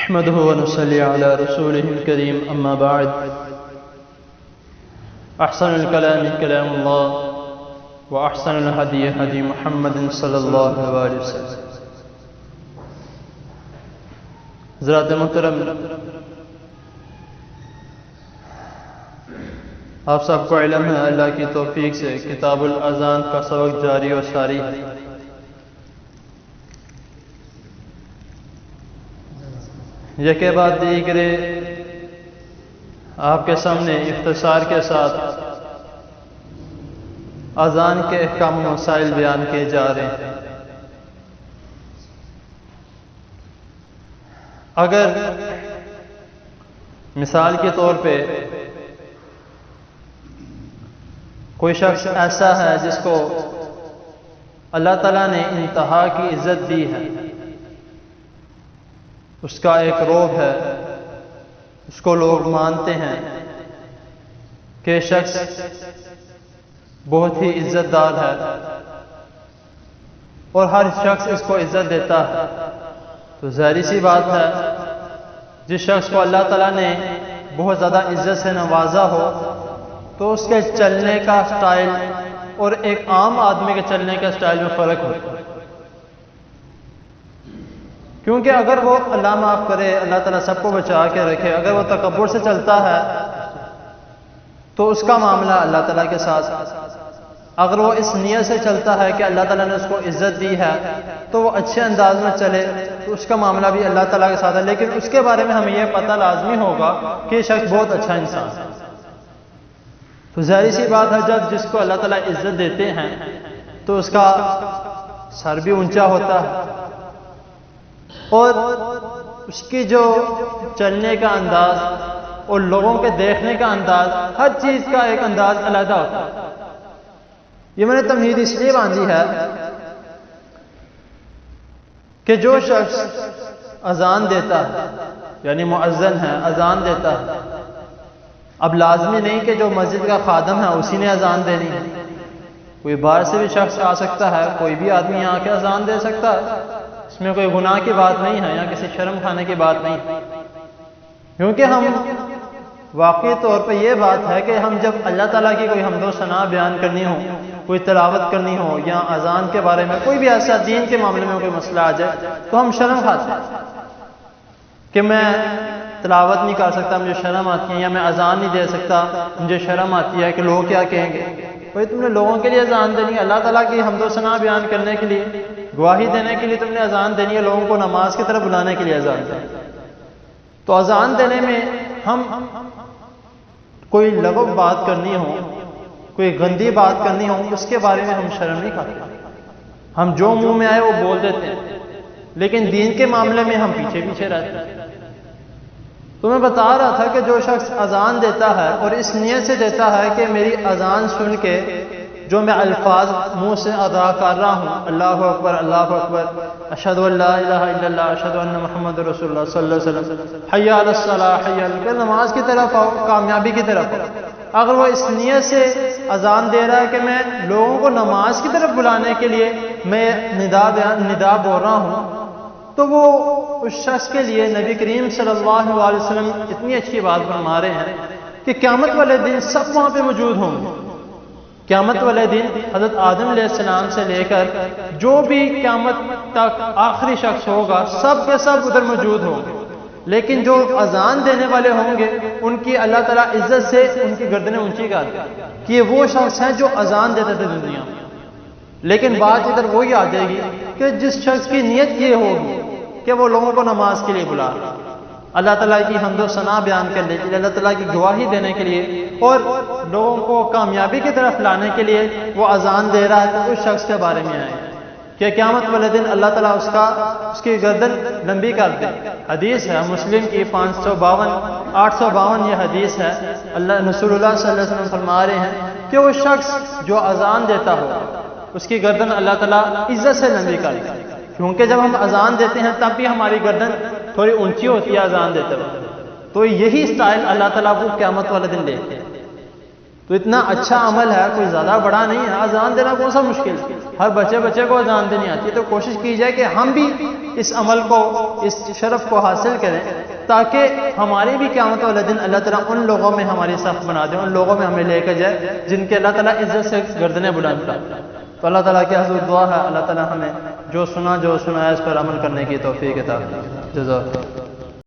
نحمده ونصلي على رسوله الكريم أما بعد أحسن الكلام كلام الله وأحسن الهدي هدي محمد صلى الله عليه وسلم. حضرات محترم، آپ سب کو علم ہے اللہ کی توفیق سے کتاب الاذان کا سبق جاری و ساری ہے. یکے بعد دیگرے آپ کے سامنے اختصار کے ساتھ اذان کے احکام و مسائل بیان کیے جا رہے ہیں. اگر مثال کے طور پہ کوئی شخص ایسا ہے جس کو اللہ تعالیٰ نے انتہا کی عزت دی ہے، اس کا ایک روب ہے، اس کو لوگ مانتے ہیں کہ شخص بہت ہی عزت دار ہے اور ہر شخص اس کو عزت دیتا ہے، تو ظاہری سی بات ہے جس شخص کو اللہ تعالیٰ نے بہت زیادہ عزت سے نوازا ہو تو اس کے چلنے کا سٹائل اور ایک عام آدمی کے چلنے کا سٹائل میں فرق ہوتا ہے. کیونکہ اگر وہ اللہ معاف کرے، اللہ تعالیٰ سب کو بچا کے رکھے، اگر وہ تکبر سے چلتا ہے تو اس کا معاملہ اللہ تعالیٰ کے ساتھ. اگر وہ اس نیت سے چلتا ہے کہ اللہ تعالیٰ نے اس کو عزت دی ہے تو وہ اچھے انداز میں چلے تو اس کا معاملہ بھی اللہ تعالیٰ کے ساتھ ہے. لیکن اس کے بارے میں ہمیں یہ پتہ لازمی ہوگا کہ یہ شخص بہت اچھا انسان ہے. تو ظاہری سی بات ہے جب جس کو اللہ تعالیٰ عزت دیتے ہیں تو اس کا سر بھی اونچا ہوتا ہے اور اس کی جو چلنے کا انداز اور لوگوں کے دیکھنے کا انداز، ہر چیز کا ایک انداز علیحدہ ہوتا ہے. یہ میں نے تمہید اس لیے باندھی ہے کہ جو شخص اذان دیتا ہے یعنی مؤذن ہے، اذان دیتا ہے، اب لازمی نہیں کہ جو مسجد کا خادم ہے اسی نے اذان دینی ہے. کوئی باہر سے بھی شخص آ سکتا ہے، کوئی بھی آدمی آ کے اذان دے سکتا ہے. اس میں کوئی گناہ کی بات نہیں ہے یا کسی شرم کھانے کی بات نہیں ہے. کیونکہ ہم واقعی طور پہ یہ بات ہے کہ ہم جب اللہ تعالیٰ کی کوئی حمد و ثنا بیان کرنی ہو، کوئی تلاوت کرنی ہو یا اذان کے بارے میں کوئی بھی ایسا دین کے معاملے میں کوئی مسئلہ آ جائے تو ہم شرم کھاتے ہیں کہ میں تلاوت نہیں کر سکتا، مجھے شرم آتی ہے، یا میں اذان نہیں دے سکتا، مجھے شرم آتی ہے کہ لوگ کیا کہیں گے. بھائی تم نے لوگوں کے لیے اذان دینی ہے، اللہ تعالیٰ کی حمد و ثنا بیان کرنے کے لیے، گواہی دینے کے لیے تم نے اذان دینی ہے، لوگوں کو نماز کی طرف بلانے کے لیے اذان دینی. تو اذان دینے میں ہم کوئی لغو بات کرنی ہو، کوئی گندی بات کرنی ہو، اس کے بارے میں ہم شرم نہیں کھاتے. ہم جو منہ میں آئے وہ بول دیتے ہیں، لیکن دین کے معاملے میں ہم پیچھے پیچھے رہتے ہیں. تو میں بتا رہا تھا کہ جو شخص اذان دیتا ہے اور اس نیت سے دیتا ہے کہ میری اذان سن کے جو میں الفاظ منہ سے ادا کر رہا ہوں، اللہ اکبر اللہ اکبر، اشہد ان لا الہ الا اللہ، اشہد ان محمد رسول اللہ صلی اللہ علیہ وسلم، حی علی الصلاۃ، حی علی الفلاح، نماز کی طرف آؤ، کامیابی کی طرف آؤ. اگر وہ اس نیت سے اذان دے رہا ہے کہ میں لوگوں کو نماز کی طرف بلانے کے لیے میں ندا بول رہا ہوں، تو وہ اس شخص کے لیے نبی کریم صلی اللہ علیہ وسلم اتنی اچھی بات فرما رہے ہیں کہ قیامت والے دن سب وہاں پہ موجود ہوں گے. قیامت والے دن حضرت آدم علیہ السلام سے لے کر جو بھی قیامت تک آخری شخص ہوگا سب کے سب ادھر موجود ہوں گے. لیکن جو اذان دینے والے ہوں گے ان کی اللہ تعالیٰ عزت سے ان کی گردنیں اونچی کر دیں کہ یہ وہ شخص ہیں جو اذان دیتے تھے دنیا میں. لیکن بات ادھر وہی آ جائے گی کہ جس شخص کی نیت یہ ہوگی کہ وہ لوگوں کو نماز کے لیے بلا رہا ہے، اللہ تعالیٰ کی حمد و ثنا بیان کرنے کے لیے، اللہ تعالیٰ کی گواہی دینے کے لیے اور لوگوں کو کامیابی کی طرف لانے کے لیے وہ اذان دے رہا ہے، تو اس شخص کے بارے میں آئے کہ قیامت والے دن اللہ تعالیٰ اس کی گردن لمبی کر دے. حدیث ہے مسلم کی 852 یہ حدیث ہے. رسول اللہ صلی اللہ علیہ وسلم فرما رہے ہیں کہ وہ شخص جو اذان دیتا ہو اس کی گردن اللہ تعالیٰ عزت سے لمبی کر دے. کیونکہ جب ہم اذان دیتے ہیں تب بھی ہماری گردن تھوڑی اونچی ہوتی ہے اذان دیتے وقت. تو یہی سٹائل اللہ تعالیٰ کو قیامت والے دن دیتے ہیں. تو اتنا اچھا عمل ہے، کوئی زیادہ بڑا نہیں ہے، اذان دینا کون سا مشکل ہے؟ ہر بچے کو اذان دینی آتی ہے، تو کوشش کی جائے کہ ہم بھی اس عمل کو، اس شرف کو حاصل کریں، تاکہ ہماری بھی قیامت والے دن اللہ تعالیٰ ان لوگوں میں ہماری صف بنا دے، ان لوگوں میں ہمیں لے کر جائے جن کے اللہ تعالیٰ عزت سے گردنیں بلند کرے۔ تو اللہ تعالیٰ کے حضور دعا ہے اللہ تعالیٰ ہمیں جو سنا ہے اس پر عمل کرنے کی توفیق عطا فرمائے۔ جزاک اللہ۔